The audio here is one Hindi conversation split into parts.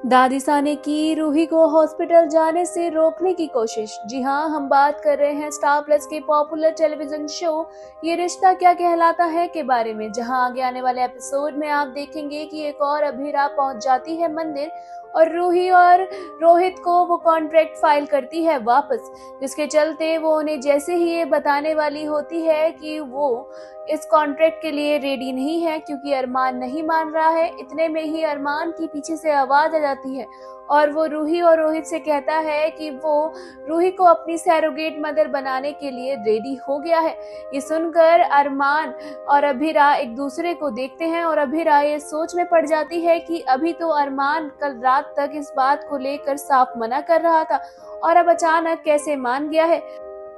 दादिसा ने की रूही को हॉस्पिटल जाने से रोकने की कोशिश। जी हाँ, हम बात कर रहे हैं स्टार प्लस के पॉपुलर टेलीविजन शो ये रिश्ता क्या कहलाता है के बारे में, जहां आगे आने वाले एपिसोड में आप देखेंगे कि एक और अभीरा पहुंच जाती है मंदिर और रूही और रोहित को वो कॉन्ट्रैक्ट फाइल करती है वापस, जिसके चलते वो उन्हें जैसे ही ये बताने वाली होती है कि वो इस कॉन्ट्रैक्ट के लिए रेडी नहीं है क्योंकि अरमान नहीं मान रहा है। इतने में ही अरमान की पीछे से आवाज आ जाती है और वो रूही और रोहित से कहता है कि वो रूही को अपनी सैरोगेट मदर बनाने के लिए रेडी हो गया है। ये सुनकर अरमान और अभीरा एक दूसरे को देखते हैं और अभीरा ये सोच में पड़ जाती है कि अभी तो अरमान कल रात तक इस बात को लेकर साफ मना कर रहा था और अब अचानक कैसे मान गया है।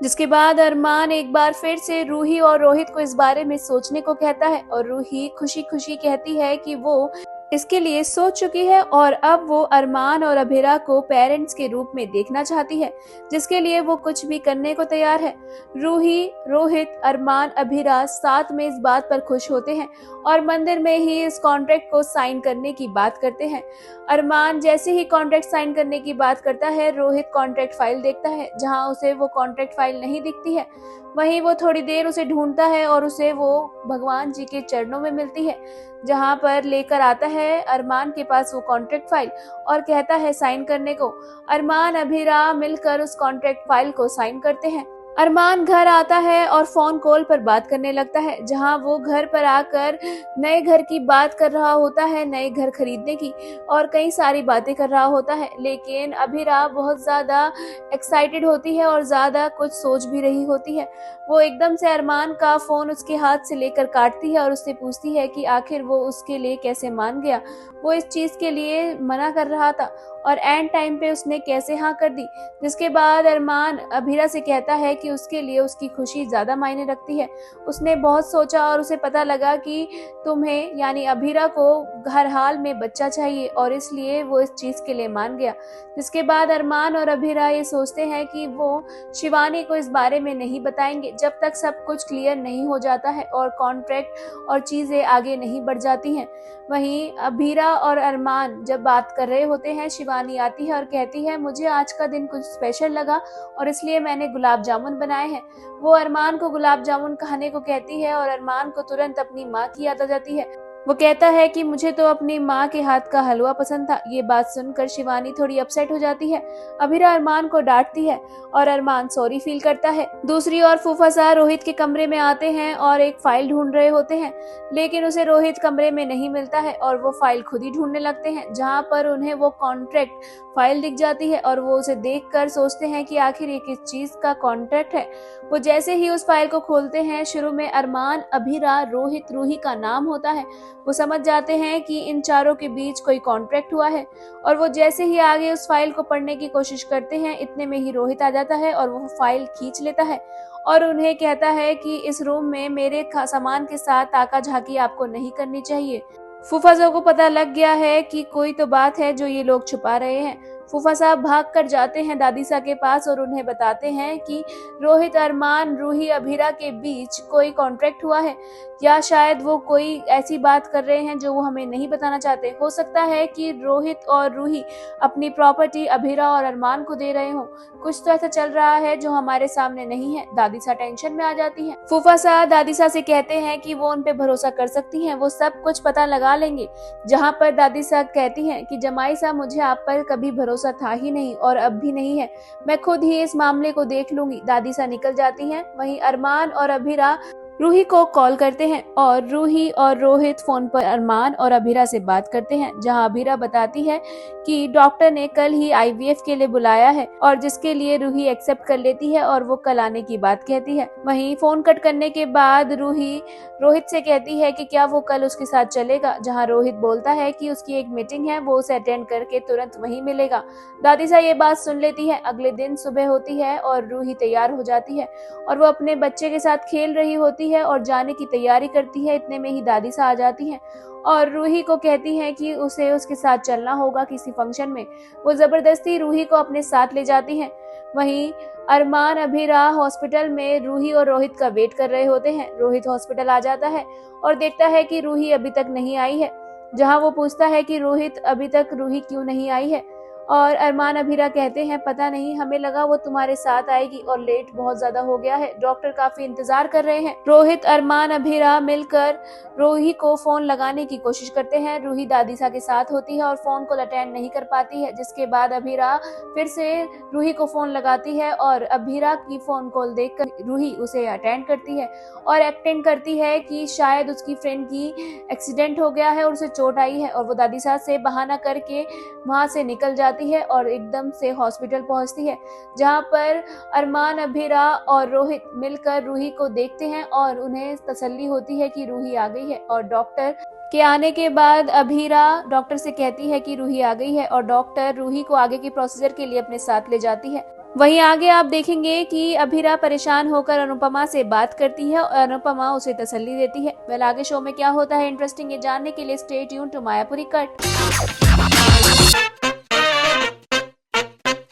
जिसके बाद अरमान एक बार फिर से रूही और रोहित को इस बारे में सोचने को कहता है और रूही खुशी खुशी कहती है कि वो इसके लिए सोच चुकी है और अब वो अरमान और अभीरा को पेरेंट्स के रूप में देखना चाहती है, जिसके लिए वो कुछ भी करने को तैयार है। रूही, रोहित, अरमान, अभीरा साथ में इस बात पर खुश होते हैं और मंदिर में ही इस कॉन्ट्रैक्ट को साइन करने की बात करते हैं। अरमान जैसे ही कॉन्ट्रैक्ट साइन करने की बात करता है, रोहित कॉन्ट्रैक्ट फाइल देखता है जहां उसे वो कॉन्ट्रैक्ट फाइल नहीं दिखती है। वहीं वो थोड़ी देर उसे ढूंढता है और उसे वो भगवान जी के चरणों में मिलती है, जहां पर लेकर आता है अरमान के पास वो कॉन्ट्रैक्ट फाइल और कहता है साइन करने को। अरमान अभीरा मिलकर उस कॉन्ट्रैक्ट फाइल को साइन करते हैं। अरमान घर आता है और फोन कॉल पर बात करने लगता है, जहां वो घर पर आकर नए घर की बात कर रहा होता है, नए घर खरीदने की, और कई सारी बातें कर रहा होता है। लेकिन अभीरा बहुत ज्यादा एक्साइटेड होती है और ज्यादा कुछ सोच भी रही होती है। वो एकदम से अरमान का फोन उसके हाथ से लेकर काटती है और उससे पूछती है कि आखिर वो उसके लिए कैसे मान गया। वो इस चीज के लिए मना कर रहा था और एंड टाइम पे उसने कैसे हाँ कर दी। जिसके बाद अरमान अभीरा से कहता है कि उसके लिए उसकी खुशी ज्यादा मायने रखती है। उसने बहुत सोचा और उसे पता लगा कि तुम्हें यानी अभीरा को हर हाल में बच्चा चाहिए और इसलिए वो इस चीज के लिए मान गया। जिसके बाद अरमान और अभीरा ये सोचते हैं कि वो शिवानी को इस बारे में नहीं बताएंगे जब तक सब कुछ क्लियर नहीं हो जाता है और कॉन्ट्रैक्ट और चीजें आगे नहीं बढ़ जाती हैं। वहीं अभीरा और अरमान जब बात कर रहे होते हैं, शिवानी आती है और कहती है मुझे आज का दिन कुछ स्पेशल लगा और इसलिए मैंने गुलाब जामुन बनाए हैं। वो अरमान को गुलाब जामुन खाने को कहती है और अरमान को तुरंत अपनी माँ की याद आ जाती है। वो कहता है कि मुझे तो अपनी माँ के हाथ का हलवा पसंद था। ये बात सुनकर शिवानी थोड़ी अपसेट हो जाती है। अभीरा अरमान को डांटती है और अरमान सॉरी फील करता है। दूसरी ओर फूफासा रोहित के कमरे में आते हैं और एक फाइल ढूंढ रहे होते हैं, लेकिन उसे रोहित कमरे में नहीं मिलता है और वो फाइल खुद ही ढूंढने लगते हैं, जहाँ पर उन्हें वो कॉन्ट्रैक्ट फाइल दिख जाती है और वो उसे देखकर सोचते हैं कि आखिर ये किस चीज का कॉन्ट्रैक्ट है। वो जैसे ही उस फाइल को खोलते हैं, शुरू में अरमान, अभीरा, रोहित, रूही का नाम होता है। वो समझ जाते हैं कि इन चारों के बीच कोई कॉन्ट्रैक्ट हुआ है और वो जैसे ही आगे उस फाइल को पढ़ने की कोशिश करते हैं, इतने में ही रोहित आ जाता है और वो फाइल खींच लेता है और उन्हें कहता है कि इस रूम में मेरे सामान के साथ ताका झाकी आपको नहीं करनी चाहिए। फूफाजा को पता लग गया है कि कोई तो बात है जो ये लोग छुपा रहे हैं। फूफा साहब भाग कर जाते हैं दादीसा के पास और उन्हें बताते हैं कि रोहित, अरमान, रूही, अभीरा के बीच कोई कॉन्ट्रैक्ट हुआ है या शायद वो कोई ऐसी बात कर रहे हैं जो वो हमें नहीं बताना चाहते। हो सकता है कि रोहित और रूही अपनी प्रॉपर्टी अभीरा और अरमान को दे रहे हों। कुछ तो ऐसा चल रहा है जो हमारे सामने नहीं है। दादीसा टेंशन में आ जाती है। फूफा साहब दादीसा से कहते हैं कि वो उन पे भरोसा कर सकती हैं, वो सब कुछ पता लगा लेंगे। जहाँ पर दादीसा कहती हैं कि जमाई साहब मुझे आप पर कभी भरोसा था ही नहीं और अब भी नहीं है, मैं खुद ही इस मामले को देख लूंगी। दादीसा निकल जाती हैं। वहीं अरमान और अभीरा रूही को कॉल करते हैं और रूही और रोहित फोन पर अरमान और अभीरा से बात करते हैं, जहां अभीरा बताती है कि डॉक्टर ने कल ही आईवीएफ के लिए बुलाया है और जिसके लिए रूही एक्सेप्ट कर लेती है और वो कल आने की बात कहती है। वहीं फोन कट करने के बाद रूही रोहित से कहती है कि क्या वो कल उसके साथ चलेगा, जहां रोहित बोलता है कि उसकी एक मीटिंग है, वो उसे अटेंड करके तुरंत वहीं मिलेगा। दादीसा ये बात सुन लेती है। अगले दिन सुबह होती है और रूही तैयार हो जाती है और वो अपने बच्चे के साथ खेल रही होती है और जाने की तैयारी करती है। इतने में ही दादीसा आ जाती हैं और रूही को कहती हैं कि उसे उसके साथ चलना होगा किसी फंक्शन में। वो जबरदस्ती रूही को अपने साथ ले जाती हैं। वहीं अरमान, अभीरा हॉस्पिटल में रूही और रोहित का वेट कर रहे होते हैं। रोहित हॉस्पिटल आ जाता है और देखता है कि रूही अभी तक नहीं आई है। जहां वो पूछता है कि रोहित अभी तक रूही क्यों नहीं आई है, और अरमान अभीरा कहते हैं पता नहीं, हमें लगा वो तुम्हारे साथ आएगी और लेट बहुत ज्यादा हो गया है, डॉक्टर काफी इंतजार कर रहे हैं। रोहित अरमान अभीरा मिलकर रूही को फोन लगाने की कोशिश करते हैं। रूही दादीसा के साथ होती है और फोन कॉल अटेंड नहीं कर पाती है, जिसके बाद अभीरा फिर से रूही को फोन लगाती है और अभीरा की फोन कॉल देखकर रूही उसे अटेंड करती है और एक्टिंग करती है कि शायद उसकी फ्रेंड की एक्सीडेंट हो गया है और उसे चोट आई है, और वो दादीसा से बहाना करके वहां से निकल जाती है और एकदम से हॉस्पिटल पहुंचती है, जहां पर अरमान अभीरा और रोहित मिलकर रूही को देखते हैं और उन्हें तसल्ली होती है कि रूही आ गई है। और डॉक्टर के आने के बाद अभीरा डॉक्टर से कहती है कि रूही आ गई है और डॉक्टर रूही को आगे की प्रोसीजर के लिए अपने साथ ले जाती है। वहीं आगे आप देखेंगे कि अभीरा परेशान होकर अनुपमा से बात करती है और अनुपमा उसे तसल्ली देती है। वेल आगे शो में क्या होता है इंटरेस्टिंग ये जानने के लिए stay tune to Mayapuri cut.